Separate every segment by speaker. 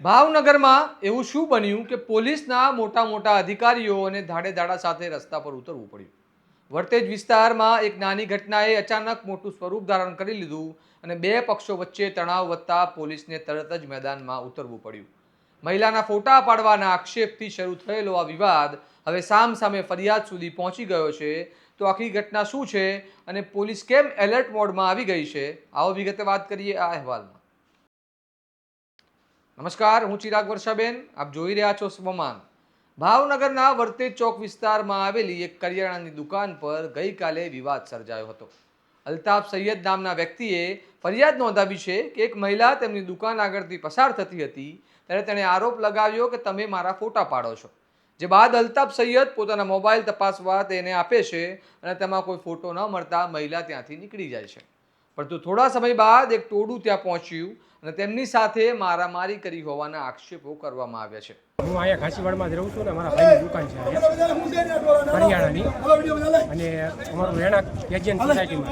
Speaker 1: ભાવનગરમાં એવું શું બન્યું કે પોલીસના મોટા મોટા અધિકારીઓને ધાડે ધાડા સાથે રસ્તા પર ઉતરવું પડ્યું? વર્તેજ વિસ્તારમાં એક નાની ઘટનાએ અચાનક મોટું સ્વરૂપ ધારણ કરી લીધું અને બે પક્ષો વચ્ચે તણાવ વધતા પોલીસને તરત જ મેદાનમાં ઉતરવું પડ્યું. મહિલાના ફોટા પાડવાના આક્ષેપથી શરૂ થયેલો આ વિવાદ હવે સામસામે ફરિયાદ સુધી પહોંચી ગયો છે. તો આખી ઘટના શું છે અને પોલીસ કેમ એલર્ટ મોડમાં આવી ગઈ છે, આવો વિગતે વાત કરીએ આ અહેવાલમાં. નમસ્કાર, હું ચિરાગ વર્ષાબેન, આપ જોઈ રહ્યા છો સ્વમાન. ભાવનગરના વર્તેજ ચોક વિસ્તારમાં આવેલી એક કરિયાણાની દુકાન પર ગઈકાલે વિવાદ સર્જાયો હતો. અલ્તાફ સૈયદ નામના વ્યક્તિએ ફરિયાદ નોંધાવી છે કે એક મહિલા તેમની દુકાન આગળથી પસાર થતી હતી ત્યારે તેણે આરોપ લગાવ્યો કે તમે મારા ફોટા પાડો છો. જે બાદ અલ્તાફ સૈયદ પોતાના મોબાઈલ તપાસવા તેને આપે છે અને તેમાં કોઈ ફોટો ન મળતા મહિલા ત્યાંથી નીકળી જાય છે. પરંતુ થોડા સમય બાદ એક ટોળું ત્યાં પહોંચ્યું અને તેમની સાથે મારામારી કરી હોવાના આક્ષેપો કરવામાં આવ્યા છે.
Speaker 2: હું અહીંયા ઘાસીવાડમાં જ રહું છું ને મારા ભાઈની દુકાન છે અહીંયા હરિયાણાની, અને અમારું રહેણાંક એજન્ટ સોસાયટીમાં.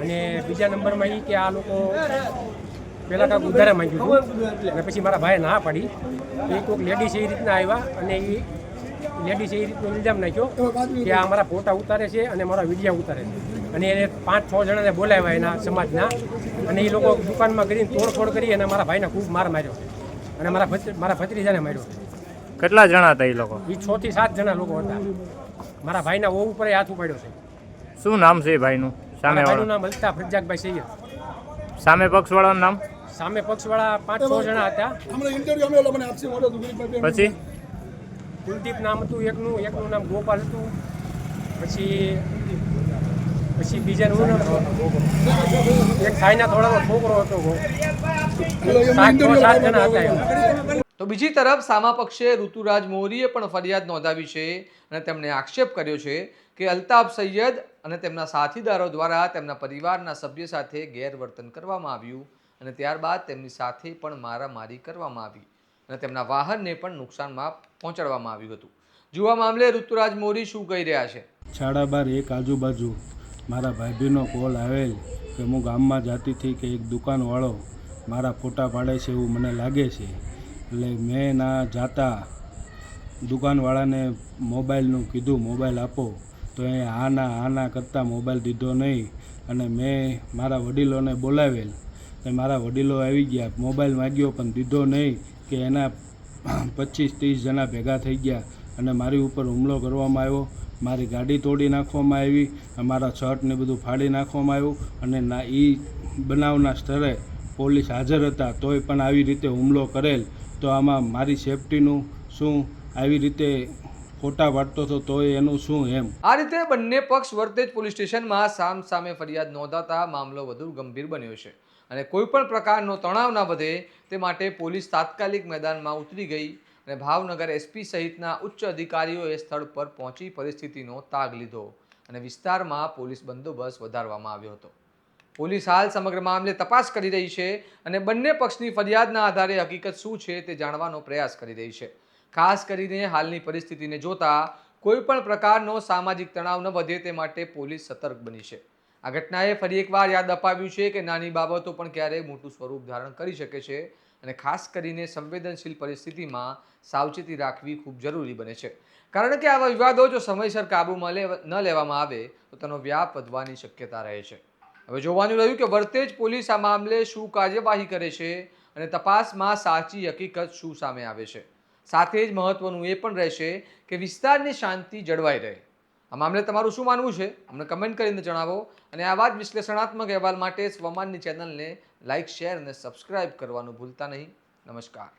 Speaker 2: અને બીજા નંબરમાં એ કે આ લોકો પહેલાં કાંક ઉધારે માંગ્યું હતું અને પછી મારા ભાઈએ ના પાડી. એ કોઈક લેડીઝ એ રીતના આવ્યા અને એ લેડીઝે એ રીતનો ઇલ્ઝામ નાખ્યો કે આ મારા ફોટા ઉતારે છે અને મારા વિડીયો ઉતારે છે. અને એને 5-6 જણાને બોલાવ્યા એના સમાજના, અને એ લોકો દુકાનમાં કરીને તોડફોડ કરી અને મારા ભાઈને ખૂબ માર માર્યો અને મારા ભત્રીજાને માર્યો.
Speaker 3: કેટલા જણા હતા એ લોકો?
Speaker 2: એ 6 થી 7 જણા લોકો હતા. મારા ભાઈના વહુ ઉપર હાથ ઉપાડ્યો છે.
Speaker 3: શું નામ છે એ ભાઈનું? સામે
Speaker 2: ભાઈનું નામ અલ્તાફ રજાકભાઈ સૈયદ.
Speaker 3: સામે પક્ષવાળાનું નામ?
Speaker 2: સામે પક્ષવાળા 5-6 જણા હતા.
Speaker 3: પછી
Speaker 2: કુલદીપ નામ હતું એકનું નામ ગોપાલ હતું. પછી બીજાનું એક થાઈના થોડાનો છોકરો હતો. 7 જણા હતા.
Speaker 1: તો બીજી તરફ સામા પક્ષે ઋતુરાજ મૌર્યે પણ ફરિયાદ નોંધાવી છે અને તેમણે આક્ષેપ કર્યો છે કે અલ્તાફ સૈયદ અને તેમના સાથીદારો દ્વારા તેમના પરિવારના સભ્ય સાથે ગેરવર્તન કરવામાં આવ્યું અને ત્યારબાદ તેમની સાથે પણ મારામારી કરવામાં આવી અને તેમના વાહનને પણ નુકસાનમાં પહોંચાડવામાં આવ્યું હતું. જો આ મામલે ઋતુરાજ મૌર્ય શું કહી રહ્યા છે?
Speaker 4: 1:30 આજુબાજુ મારા ભાઈબીનો કોલ આવેલ કે હું ગામમાં જતી હતી કે એક દુકાનવાળો મારા ફોટા પાડે છે એવું મને લાગે છે. એટલે મેં ના જાતા દુકાનવાળાને મોબાઈલનું કીધું, મોબાઈલ આપો. તો એ આના કરતાં મોબાઈલ દીધો નહીં અને મેં મારા વડીલોને બોલાવેલ. તો મારા વડીલો આવી ગયા, મોબાઈલ માગ્યો પણ દીધો નહીં. કે એના 25-30 જણા ભેગા થઈ ગયા અને મારી ઉપર હુમલો કરવામાં આવ્યો. મારી ગાડી તોડી નાખવામાં આવી, મારા શર્ટ ને બધું ફાડી નાખવામાં આવ્યું. અને એ બનાવના સ્થળે પોલીસ હાજર હતા તોય પણ આવી રીતે હુમલો કરેલ. તો આમાં મારી સેફટીનું શું? આવી રીતે ફોટા પાડતો હતો તોય એનું શું? એમ
Speaker 1: આ રીતે બંને પક્ષ વર્તેજ પોલીસ સ્ટેશનમાં સામસામે ફરિયાદ નોંધાતા મામલો વધુ ગંભીર બન્યો છે અને કોઈ પણ પ્રકારનો તણાવ ના વધે તે માટે પોલીસ તાત્કાલિક મેદાનમાં ઉતરી ગઈ અને ભાવનગર એસપી સહિતના ઉચ્ચ અધિકારીઓએ સ્થળ પર પહોંચી પરિસ્થિતિનો તાગ લીધો અને વિસ્તારમાં પોલીસ બંદોબસ્ત વધારવામાં આવ્યો હતો. પોલીસ હાલ સમગ્ર મામલે તપાસ કરી રહી છે અને બંને પક્ષની ફરિયાદના આધારે હકીકત શું છે તે જાણવાનો પ્રયાસ કરી રહી છે. ખાસ કરીને હાલની પરિસ્થિતિને જોતા કોઈ પણ પ્રકારનો સામાજિક તણાવ ન વધે તે માટે પોલીસ સતર્ક બની છે. આ ઘટનાએ ફરી એકવાર યાદ અપાવ્યું છે કે નાની બાબતો પણ ક્યારેય મોટું સ્વરૂપ ધારણ કરી શકે છે અને ખાસ કરીને સંવેદનશીલ પરિસ્થિતિમાં સાવચેતી રાખવી ખૂબ જરૂરી બને છે. કારણ કે આવા વિવાદો જો સમયસર કાબૂમાં ન લેવામાં આવે તો તેનો વ્યાપ વધવાની શક્યતા રહે છે. હવે જોવાનું રહ્યું કે વર્તેજ પોલીસ આ મામલે શું કાર્યવાહી કરે છે અને તપાસમાં સાચી હકીકત શું સામે આવે છે. સાથે જ મહત્વનું એ પણ રહેશે કે વિસ્તારની શાંતિ જળવાઈ રહે. આ મામલે તમારું શું માનવું છે અમને કમેન્ટ કરીને જણાવો અને આવા જ વિશ્લેષણાત્મક અહેવાલ માટે સ્વમાનની ચેનલને લાઇક, શેર અને સબસ્ક્રાઇબ કરવાનું ભૂલતા નહીં. નમસ્કાર.